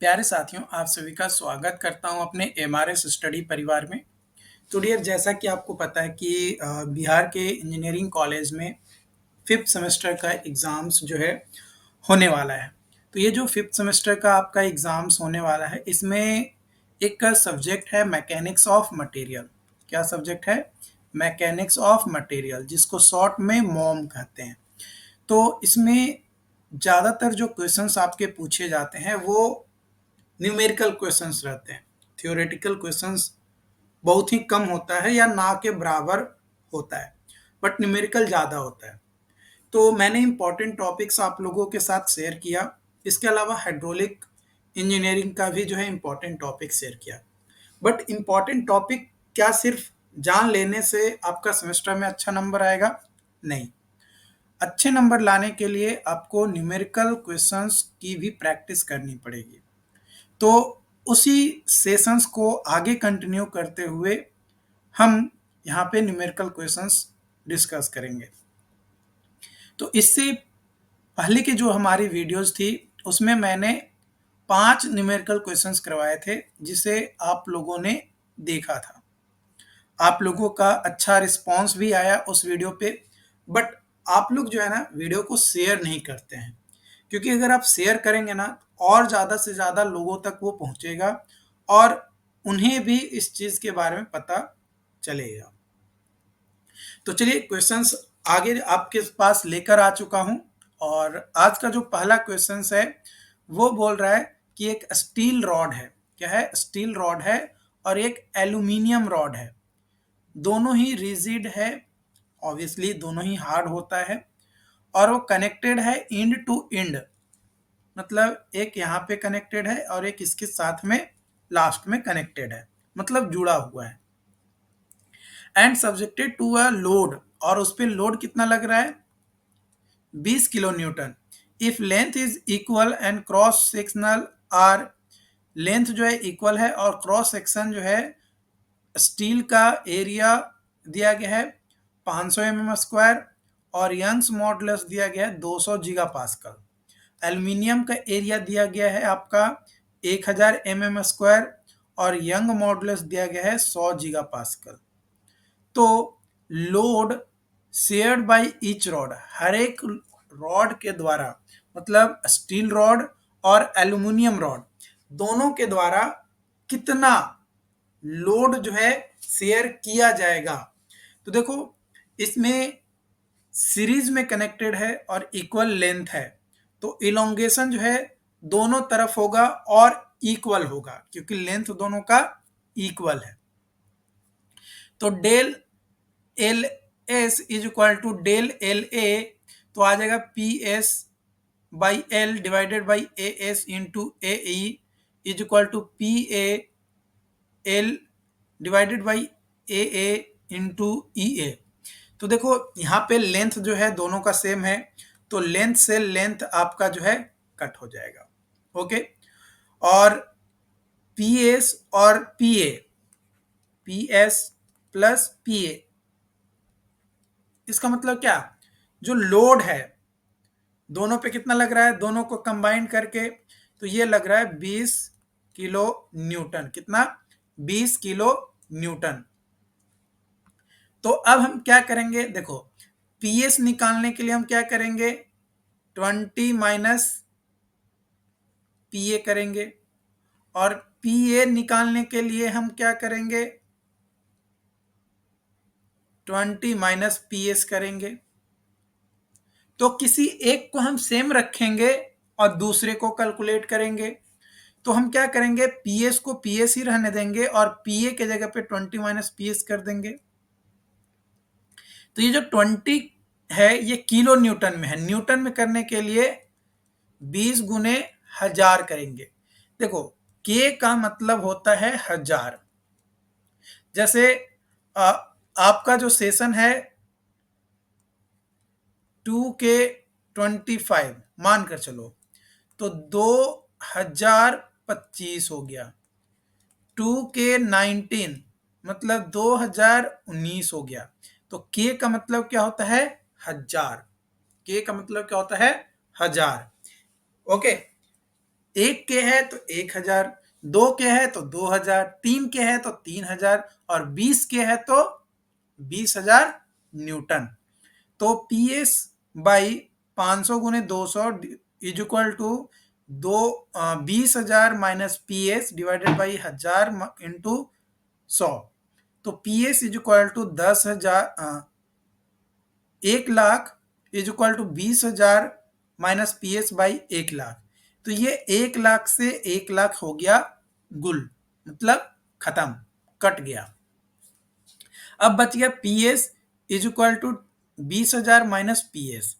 प्यारे साथियों, आप सभी का स्वागत करता हूं अपने एमआरएस स्टडी परिवार में। तो डियर, जैसा कि आपको पता है कि बिहार के इंजीनियरिंग कॉलेज में 5th सेमेस्टर का एग्ज़ाम्स जो है होने वाला है। तो ये जो 5th सेमेस्टर का आपका एग्ज़ाम्स होने वाला है, इसमें एक सब्जेक्ट है मैकेनिक्स ऑफ मटेरियल। क्या सब्जेक्ट है? मैकेनिक्स ऑफ मटेरियल, जिसको शॉर्ट में मॉम कहते हैं। तो इसमें ज़्यादातर जो क्वेश्चंस आपके पूछे जाते हैं वो न्यूमेरिकल क्वेश्चंस रहते हैं। थ्योरेटिकल क्वेश्चंस बहुत ही कम होता है या ना के बराबर होता है, बट न्यूमेरिकल ज़्यादा होता है। तो मैंने इंपॉर्टेंट टॉपिक्स आप लोगों के साथ शेयर किया। इसके अलावा हाइड्रोलिक इंजीनियरिंग का भी जो है इंपॉर्टेंट टॉपिक शेयर किया। बट इंपॉर्टेंट टॉपिक क्या सिर्फ जान लेने से आपका सेमेस्टर में अच्छा नंबर आएगा? नहीं। अच्छे नंबर लाने के लिए आपको न्यूमेरिकल क्वेश्चंस की भी प्रैक्टिस करनी पड़ेगी। तो उसी सेशंस को आगे कंटिन्यू करते हुए हम यहाँ पे न्यूमेरिकल क्वेश्चंस डिस्कस करेंगे। तो इससे पहले की जो हमारी वीडियोस थी उसमें मैंने 5 न्यूमेरिकल क्वेश्चंस करवाए थे, जिसे आप लोगों ने देखा था। आप लोगों का अच्छा रिस्पांस भी आया उस वीडियो पे, बट आप लोग जो है ना वीडियो को शेयर नहीं करते हैं, क्योंकि अगर आप शेयर करेंगे ना और ज़्यादा से ज़्यादा लोगों तक वो पहुँचेगा और उन्हें भी इस चीज़ के बारे में पता चलेगा। तो चलिए क्वेश्चंस आगे आपके पास लेकर आ चुका हूँ। और आज का जो पहला क्वेश्चंस है वो बोल रहा है कि एक स्टील रॉड है। क्या है? स्टील रॉड है और एक एल्यूमिनियम रॉड है। दोनों ही रिजिड है, ऑब्वियसली दोनों ही हार्ड होता है, और वो कनेक्टेड है एंड टू एंड। मतलब एक यहाँ पे कनेक्टेड है और एक इसके साथ में लास्ट में कनेक्टेड है, मतलब जुड़ा हुआ है। And subjected to a load, और उस पर लोड कितना लग रहा है? 20 kilonewton. If length is equal and cross sectional R, length जो है इक्वल है और क्रॉस सेक्शन जो है स्टील का एरिया दिया गया है 500 mm² और यंग्स मॉडुलस दिया गया है 200 गीगा पास्कल। एल्यूमिनियम का एरिया दिया गया है आपका 1000 mm² और यंग मॉडुलस दिया गया है 100 गीगा पास्कल। तो load shared by each rod, हर एक रॉड के द्वारा, मतलब स्टील रॉड और एल्यूमिनियम रॉड दोनों के द्वारा कितना लोड जो है शेयर किया जाएगा। तो देखो, इसमें सीरीज में कनेक्टेड है और इक्वल लेंथ है, तो इलोंगेशन जो है दोनों तरफ होगा और इक्वल होगा, क्योंकि लेंथ दोनों का इक्वल है। तो del L S is equal to del L A, तो आ जाएगा P S by L divided by A S into A E is equal to P A L divided by A A into E A. तो देखो यहाँ पे length जो है दोनों का सेम है, तो लेंथ से लेंथ आपका जो है कट हो जाएगा। ओके, और पी एस और P S plus P A, इसका मतलब क्या? जो लोड है दोनों पे कितना लग रहा है, दोनों को कंबाइन करके, तो ये लग रहा है 20 किलो न्यूटन। कितना? 20 किलो न्यूटन। तो अब हम क्या करेंगे? देखो, पीएस निकालने के लिए हम क्या करेंगे? 20 माइनस पीए करेंगे, और पीए निकालने के लिए हम क्या करेंगे? 20 माइनस पीएस करेंगे। तो किसी एक को हम सेम रखेंगे और दूसरे को कैलकुलेट करेंगे। तो हम क्या करेंगे? पीएस को पीएस ही रहने देंगे और पीए के जगह पे 20 माइनस पीएस कर देंगे। तो ये जो 20 है ये किलो न्यूटन में है। न्यूटन में करने के लिए 20 गुने 1000 करेंगे। देखो, के का मतलब होता है 1000। जैसे आपका जो सेशन है 2K25 मान कर चलो, तो 2025 हो गया। 2K19 मतलब 2019 हो गया। तो के का मतलब क्या होता है? 1000। के का मतलब क्या होता है? 1000। ओके, 1 के है तो 1000, 2 के है तो 2000, 3 के है तो 3000 और 20 के है तो 20,000 न्यूटन। तो पी एस बाई 500 गुने 200 is equal to 20,000 minus P S divided by 1000 into 100। तो P S is equal to 10,000, 1,00,000 is equal to 20,000 minus P S by 1,00,000। तो ये 1,00,000 से 1,00,000 हो गया गुल, मतलब खत्म, कट गया। अब बच गया P S is equal to 20,000 minus P S.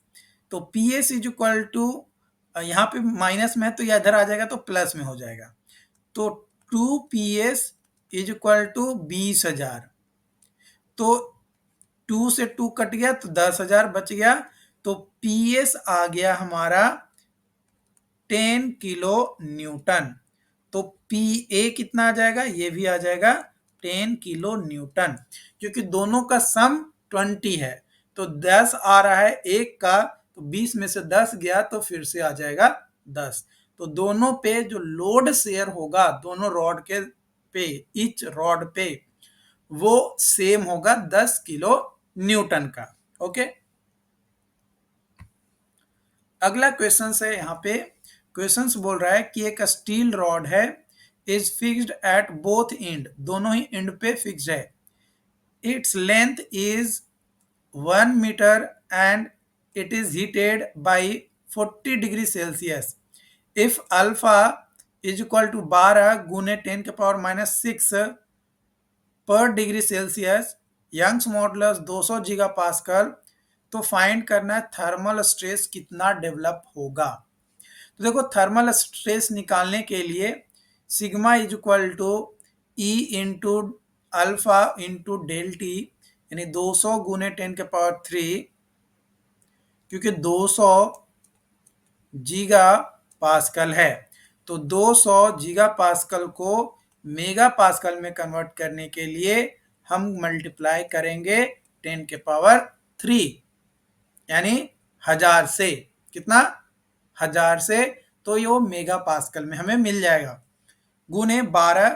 तो P S is equal to, यहाँ पे माइनस में है तो यह इधर आ जाएगा तो प्लस में हो जाएगा। तो 2 P S is equal to 20,000। तो 2 से 2 कट गया तो 10,000 बच गया। तो पी एस आ गया हमारा 10 किलो न्यूटन। तो पी ए कितना आ जाएगा, ये भी आ जाएगा 10 किलो न्यूटन, क्योंकि दोनों का सम 20 है। तो 10 आ रहा है एक का, तो 20 में से 10 गया तो फिर से आ जाएगा 10। तो दोनों पे जो लोड शेयर होगा दोनों रॉड के पे, ईच रॉड पे, वो सेम होगा 10 किलो न्यूटन का। ओके, अगला क्वेश्चन है यहाँ पे। क्वेश्चन बोल रहा है कि एक स्टील रॉड है, is fixed at both end, दोनों ही एंड पे फिक्स्ड है। Its length is 1 metre and it is heated by 40 degree Celsius. If alpha is equal to 12 गुने 10 के पावर माइनस 6 पर degree Celsius, Young's modulus 200 giga pascal, तो find करना है थर्मल स्ट्रेस कितना डेवलप होगा। तो देखो, थर्मल स्ट्रेस निकालने के लिए sigma is equal to E into alpha into del T, यानी 200 गुने 10 के पावर 3, क्योंकि 200 गीगा पास्कल है। तो 200 गीगा पास्कल को मेगा पास्कल में कन्वर्ट करने के लिए हम मल्टीप्लाई करेंगे 10 के पावर 3, यानी 1000 से। कितना, 1000 से। तो ये मेगा पास्कल में हमें मिल जाएगा। गुने 12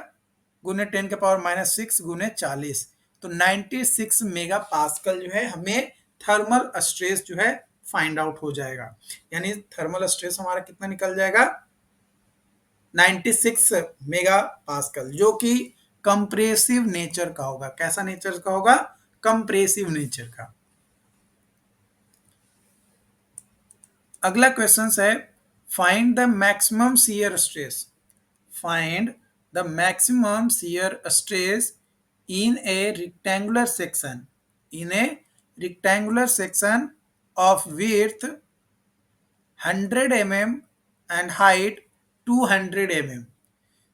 गुने 10 के पावर माइनस 6 गुने 40, तो 96 मेगा पास्कल जो है हमें थर्मल स्ट्रेस जो है फाइंड आउट हो जाएगा। यानी थर्मल स्ट्रेस हमारा कितना निकल जाएगा, 96 मेगा पास्कल, जो कि कंप्रेसिव नेचर का होगा। कैसा नेचर का होगा, कंप्रेसिव नेचर का। अगला क्वेश्चन है, find the maximum shear stress. Find the maximum shear stress in a rectangular section, in a rectangular section of width 100 mm and height 200 mm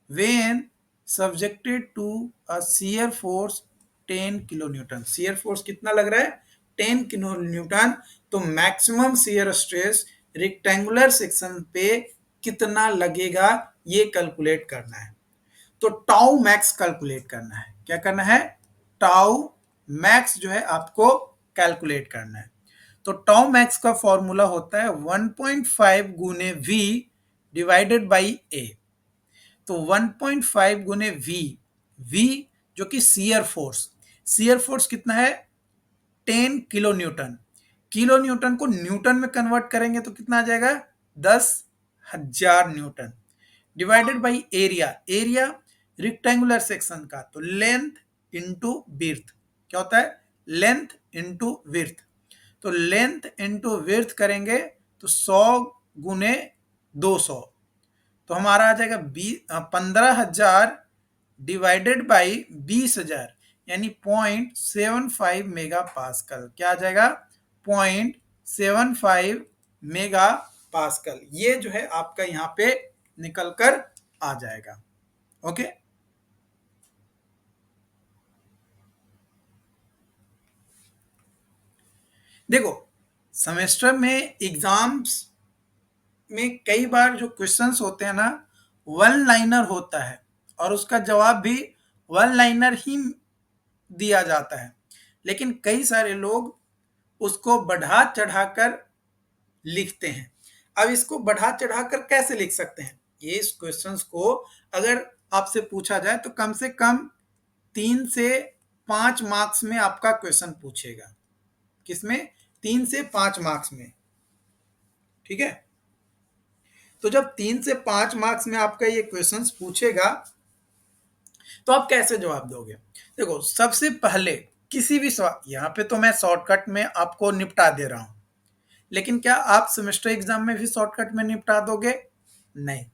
when subjected to a shear force 10 kilonewton। shear force कितना लग रहा है, 10 kilonewton। तो maximum shear stress rectangular section पे कितना लगेगा ये calculate करना है। तो टाउ मैक्स कैलकुलेट करना है। क्या करना है, टाउ मैक्स जो है आपको कैलकुलेट करना है। तो टाउ मैक्स का फॉर्मूला होता है 1.5 गुने v डिवाइडेड बाई a। तो 1.5 गुने v जो कि शियर फोर्स कितना है, 10 किलो न्यूटन। किलो न्यूटन को न्यूटन में कन्वर्ट करेंगे तो कितना आ जाएगा, 10,000 Newton, divided by area rectangular section का। तो लेंथ इंटू विड्थ, क्या होता है, लेंथ इंटू विड्थ। तो लेंथ इंटू विड्थ करेंगे तो 100 गुने 200, तो हमारा आ जाएगा 15,000 डिवाइडेड बाई 20,000, यानी 0.75 मेगा पास्कल। क्या आ जाएगा, 0.75 मेगा पास्कल। ये जो है आपका यहाँ पे निकल कर आ जाएगा। ओके, देखो, सेमेस्टर में एग्जाम्स में कई बार जो क्वेश्चंस होते हैं ना, वन लाइनर होता है और उसका जवाब भी वन लाइनर ही दिया जाता है। लेकिन कई सारे लोग उसको बढ़ा चढ़ाकर लिखते हैं। अब इसको बढ़ा चढ़ाकर कैसे लिख सकते हैं, ये इस क्वेश्चंस को अगर आपसे पूछा जाए तो कम से कम 3 से 5 मार्क्स में आपका क्वेश्चन पूछेगा। किसमें? 3 से 5 मार्क्स में। ठीक है, तो जब 3 से 5 मार्क्स में आपका ये क्वेश्चंस पूछेगा तो आप कैसे जवाब दोगे? देखो, सबसे पहले किसी भी सवाल, यहाँ पे तो मैं शॉर्टकट में आपको निपटा दे रहा हूं, लेकिन क्या आप सेमेस्टर एग्जाम में भी शॉर्टकट में निपटा दोगे? नहीं,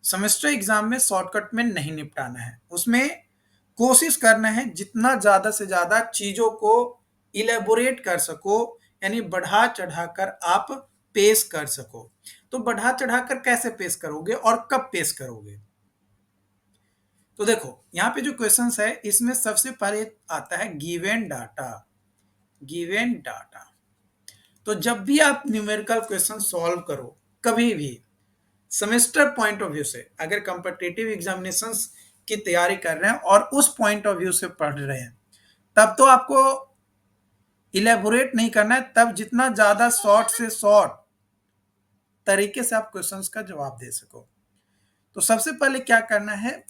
सेमेस्टर एग्जाम में शॉर्टकट में नहीं निपटाना है। उसमें कोशिश करना है जितना ज्यादा से ज्यादा चीजों को इलेबोरेट कर सको, यानी बढ़ा चढ़ाकर आप पेश कर सको। तो बढ़ा चढ़ाकर कैसे पेश करोगे और कब पेश करोगे? तो देखो, यहाँ पे जो क्वेश्चंस है इसमें सबसे पहले आता है गिवन डाटा। गिवन डाटा, तो जब भी आप न्यूमेरिकल क्वेश्चन सॉल्व करो, कभी भी सेमेस्टर पॉइंट ऑफ व्यू से, अगर कॉम्पिटिटिव एग्जामिनेशंस की तैयारी कर रहे हैं और उस पॉइंट ऑफ व्यू से पढ़ रहे हैं, तब तो आपको इलेबोरेट नहीं करना है। तब जितना ज्यादा शॉर्ट से शॉर्ट तरीके से आप क्वेश्चंस का जवाब दे सको, तो सबसे पहले क्या करना है?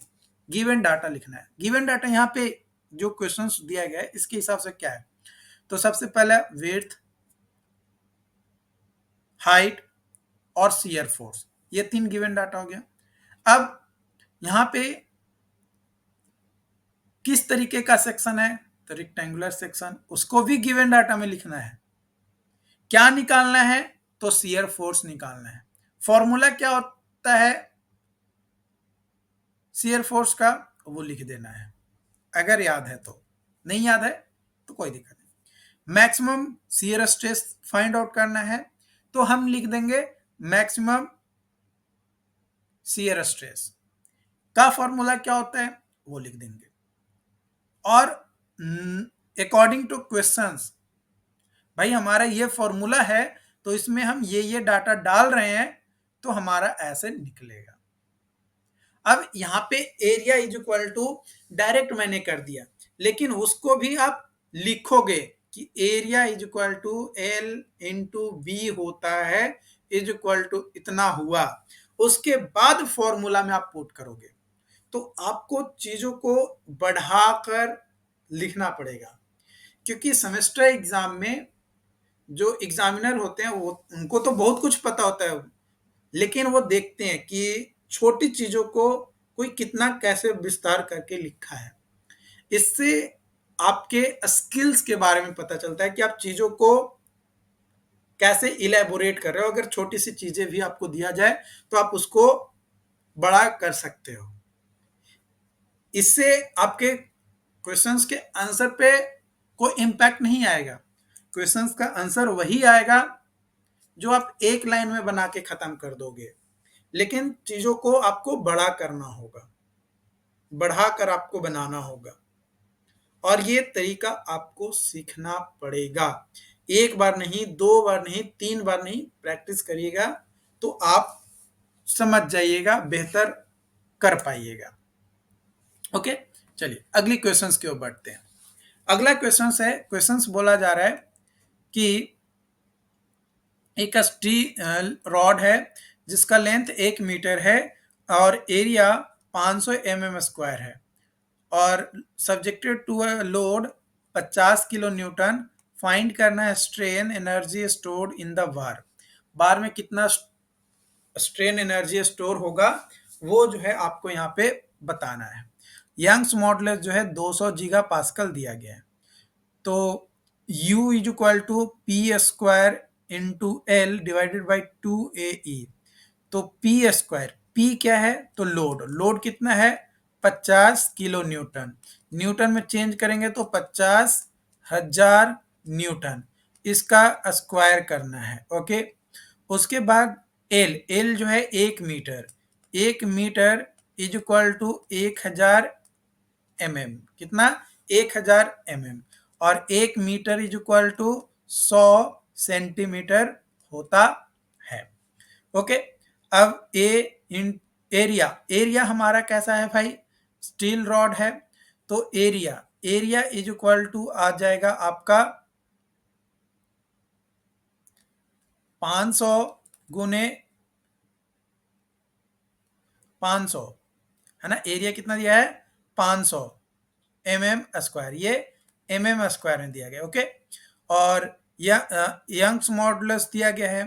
गिवन डाटा लिखना है। गिवन डाटा यहाँ पे जो क्वेश्चंस दिया गया है इसके हिसाब से क्या है, तो सबसे पहले विड्थ, हाइट और शियर फोर्स, ये 3 गिवन डाटा हो गया। अब यहाँ पे किस तरीके का सेक्शन है? तो रेक्टेंगुलर सेक्शन, उसको भी गिवन डाटा में लिखना है। क्या निकालना है? तो शियर फोर्स निकालना है। फॉर्मूला क्या होता है शियर फोर्स का? वो लिख देना है अगर याद है तो। नहीं याद है तो कोई दिक्कत नहीं। Maximum shear stress find out करना है, तो हम लिख देंगे मैक्सिमम शियर स्ट्रेस का फॉर्मूला क्या होता है वो लिख देंगे। और अकॉर्डिंग टू क्वेश्चंस, भाई हमारा ये फॉर्मूला है तो इसमें हम ये डाटा डाल रहे हैं, तो हमारा ऐसे निकलेगा। अब यहाँ पे area is equal to direct मैंने कर दिया, लेकिन उसको भी आप लिखोगे कि area is equal to L into B होता है, इज इक्वल टू इतना हुआ। उसके बाद फॉर्मूला में आप पुट करोगे, तो आपको चीजों को बढ़ाकर लिखना पड़ेगा, क्योंकि सेमेस्टर एग्जाम में जो एग्जामिनर होते हैं वो, उनको तो बहुत कुछ पता होता है, लेकिन वो देखते हैं कि छोटी चीजों को कोई कितना कैसे विस्तार करके लिखा है। इससे आपके स्किल्स के बारे में पता चलता है कि आप चीजों को कैसे इलेबोरेट कर रहे हो। अगर छोटी सी चीजें भी आपको दिया जाए तो आप उसको बड़ा कर सकते हो। इससे आपके क्वेश्चंस के आंसर पे कोई इम्पैक्ट नहीं आएगा। क्वेश्चंस का आंसर वही आएगा जो आप एक लाइन में बना के खत्म कर दोगे, लेकिन चीजों को आपको बड़ा करना होगा, बढ़ाकर आपको बनाना होगा, और ये तरीका आपको सीखना पड़ेगा। एक बार नहीं, 2 बार नहीं, 3 बार नहीं, प्रैक्टिस करिएगा तो आप समझ जाइएगा, बेहतर कर पाइएगा। ओके, चलिए अगली क्वेश्चंस की ओर बढ़ते हैं। अगला क्वेश्चंस है, क्वेश्चंस बोला जा रहा है कि एक स्टील रॉड है जिसका लेंथ 1 मीटर है और एरिया 500 mm² है, और subjected to a load 50 kilo newton. Find करना है strain energy stored in the bar. Bar में कितना स्ट्रेन एनर्जी स्टोर होगा वो जो है आपको यहाँ पे बताना है। यंग्स मॉडुलस जो है 200 गीगा पास्कल दिया गया है। तो U is equal to P square into L divided by 2AE। तो पी स्क्वायर, पी क्या है? तो लोड, लोड कितना है? 50 किलो न्यूटन। न्यूटन में चेंज करेंगे तो 50,000 न्यूटन। इसका स्क्वायर करना है। ओके, उसके बाद एल, एल जो है 1 metre, 1 metre is equal to 1000 mm। कितना? 1000 mm। और 1 metre is equal to 100 centimetre होता है। ओके, अब ए इन एरिया, एरिया हमारा कैसा है भाई? स्टील रॉड है, तो area, area is equal to आ जाएगा आपका 500 गुने 500, है ना। एरिया कितना दिया है, 500 mm², ये mm² में दिया गया, ओके। और यंग्स मॉडुलस दिया गया है,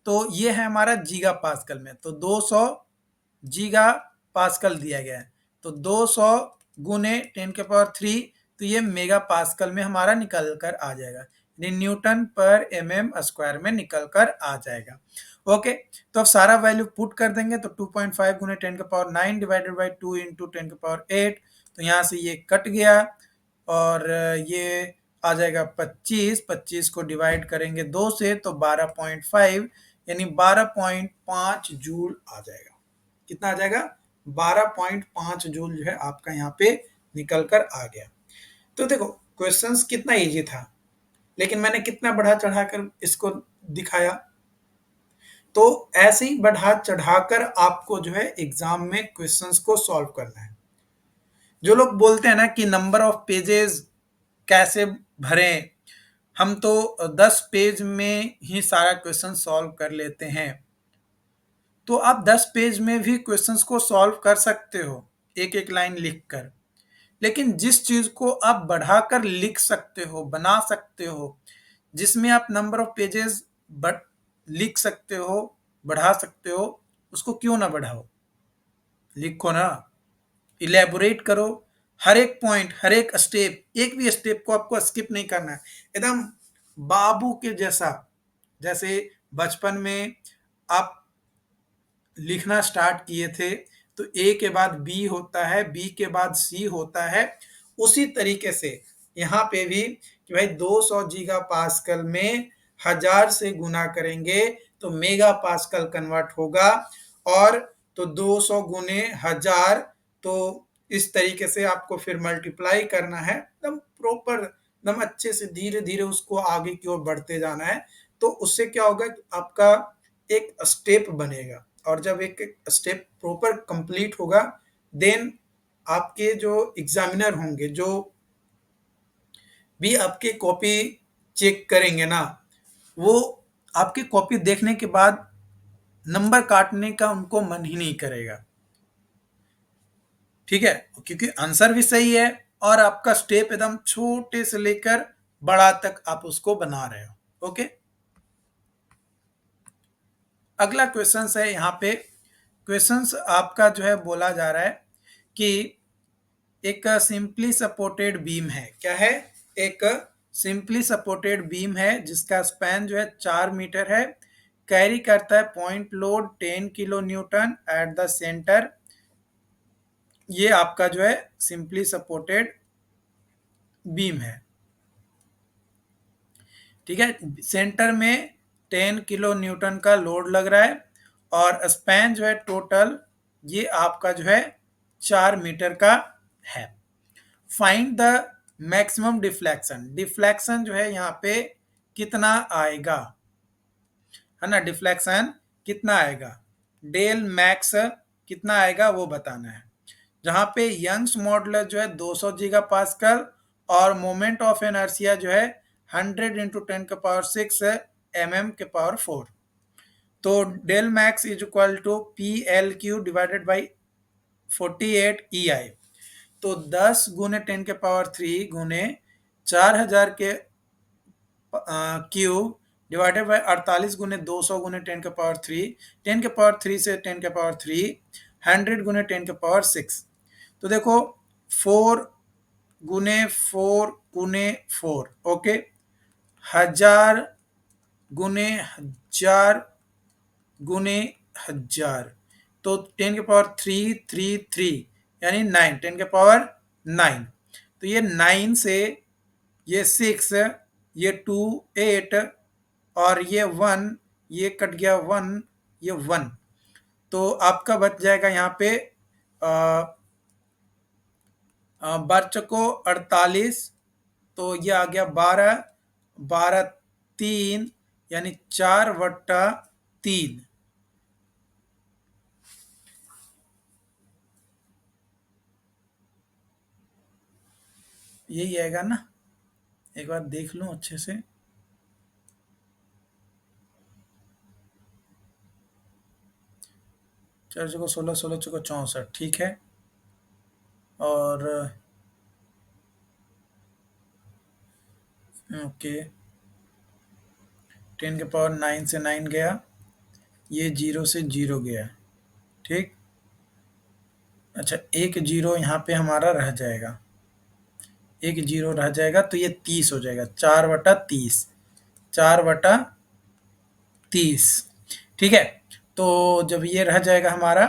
तो ये है हमारा गीगा पास्कल में, तो 200 गीगा पास्कल दिया गया है, तो 200 गुने 10⁻3, तो ये मेगा पास्कल में हमारा निकल कर आ जाएगा, न्यूटन पर mm² में निकल कर आ जाएगा, ओके। तो अब सारा वैल्यू पुट कर देंगे, तो 2.5 गुने 10⁹ डिवाइडेड बाई 2 इंटू 10⁸, तो यहाँ से ये कट गया और ये आ जाएगा 25, 25 को डिवाइड करेंगे 2 से तो 12.5, यानी 12.5 जूल आ जाएगा। कितना आ जाएगा, 12.5 जूल जो है आपका यहाँ पे निकल कर आ गया। तो देखो क्वेश्चंस कितना इजी था, लेकिन मैंने कितना बढ़ा चढ़ाकर इसको दिखाया। तो ऐसे ही बढ़ा चढ़ाकर आपको जो है एग्जाम में क्वेश्चंस को सॉल्व करना है। जो लोग बोलते हैं ना कि नंबर ऑफ पेजेस कैसे भरें, हम तो 10 पेज में ही सारा क्वेश्चन सॉल्व कर लेते हैं, तो आप 10 पेज में भी क्वेश्चंस को सॉल्व कर सकते हो एक एक लाइन लिखकर, लेकिन जिस चीज को आप बढ़ाकर लिख सकते हो, बना सकते हो, जिसमें आप नंबर ऑफ पेजेस लिख सकते हो, बढ़ा सकते हो, उसको क्यों ना बढ़ाओ, लिखो ना, इलेबोरेट करो, हर एक पॉइंट, हर एक स्टेप, एक भी स्टेप को आपको स्किप नहीं करना है, एकदम बाबू के जैसा। जैसे बचपन में आप लिखना स्टार्ट किए थे, तो ए के बाद बी होता है, बी के बाद सी होता है, उसी तरीके से यहाँ पे भी कि भाई 200 गीगा पास्कल में 1000 से गुना करेंगे तो मेगा पास्कल कन्वर्ट होगा, और तो 200 गुने 1000, तो इस तरीके से आपको फिर मल्टीप्लाई करना है, एकदम प्रॉपर, एकदम अच्छे से धीरे धीरे उसको आगे की ओर बढ़ते जाना है। तो उससे क्या होगा कि आपका एक स्टेप बनेगा, और जब एक स्टेप प्रॉपर कंप्लीट होगा, देन आपके जो एग्जामिनर होंगे, जो भी आपकी कॉपी चेक करेंगे ना, वो आपकी कॉपी देखने के बाद नंबर काटने का उनको मन ही नहीं करेगा, ठीक है, क्योंकि आंसर भी सही है और आपका स्टेप एकदम छोटे से लेकर बड़ा तक आप उसको बना रहे हो, ओके। अगला क्वेश्चन है, यहाँ पे क्वेश्चंस आपका जो है बोला जा रहा है कि एक सिंपली सपोर्टेड बीम है, क्या है, एक सिंपली सपोर्टेड बीम है जिसका स्पैन जो है 4 मीटर है, कैरी करता है point load 10 kilo Newton at the centre. ये आपका जो है सिंपली सपोर्टेड बीम है, ठीक है, सेंटर में 10 किलो न्यूटन का लोड लग रहा है, और स्पैन जो है टोटल ये आपका जो है 4 मीटर का है। Find the maximum deflection, deflection जो है यहाँ पे कितना आएगा, है ना, डिफ्लेक्शन कितना आएगा, डेल मैक्स कितना आएगा वो बताना है। जहाँ पे यंग्स मॉडुलस जो है 200 गीगा पास्कल और मोमेंट ऑफ इनर्शिया जो है 100 इंटू 10⁶ mm⁴, तो del max is equal to PL³ divided by 48 EI, तो 10 गुने 10⁻³ गुने 4000 के क्यूब डिवाइडेड बाई 48 गुने 200 गुने 10⁻³ 10⁻³ से 10⁻³ 100 गुने 10⁻6, तो देखो 4 गुने 4 गुने 4, ओके, 1000 गुने 1000 गुने 1000, तो 10⁻33 यानी 9, 10⁻9, तो ये 9 से ये 6, ये 2 8, और ये 1, ये कट गया 1, ये 1, तो आपका बच जाएगा यहाँ पे बच्चों 48, तो ये आ गया 12, 12 3, यानी 4/3, यही आएगा ना, एक बार देख लूं अच्छे से। 4 चौको 16, 16 चौको 64, ठीक है। और ओके, 10 के पावर 9 से 9 गया, ये 0 से 0 गया, ठीक। अच्छा, एक जीरो यहाँ पे हमारा रह जाएगा, एक जीरो रह जाएगा तो ये 30 हो जाएगा, 4/30, 4/30, ठीक है। तो जब ये रह जाएगा हमारा,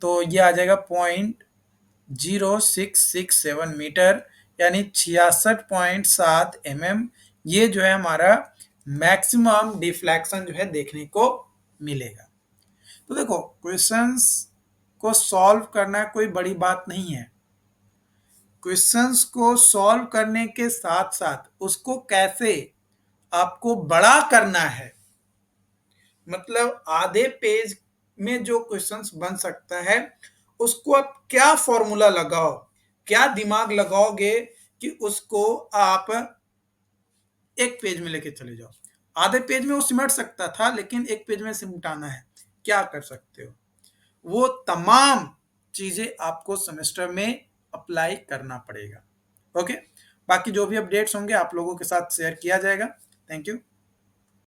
तो ये आ जाएगा 0.0667 मीटर, यानी 66.7 mm। ये जो है हमारा मैक्सिमम डिफ्लेक्शन जो है देखने को मिलेगा। तो देखो, क्वेश्चंस को सॉल्व करना कोई बड़ी बात नहीं है। क्वेश्चंस को सॉल्व करने के साथ साथ उसको कैसे आपको बड़ा करना है, मतलब आधे पेज में जो क्वेश्चंस बन सकता है उसको आप क्या फॉर्मूला लगाओ, क्या दिमाग लगाओगे कि उसको आप एक पेज में लेके चले जाओ। आधे पेज में वो सिमट सकता था, लेकिन एक पेज में सिमटाना है, क्या कर सकते हो? वो तमाम चीजें आपको सेमेस्टर में अप्लाई करना पड़ेगा। ओके, बाकी जो भी अपडेट्स होंगे आप लोगों के साथ शेयर किया जाएगा। Thank you.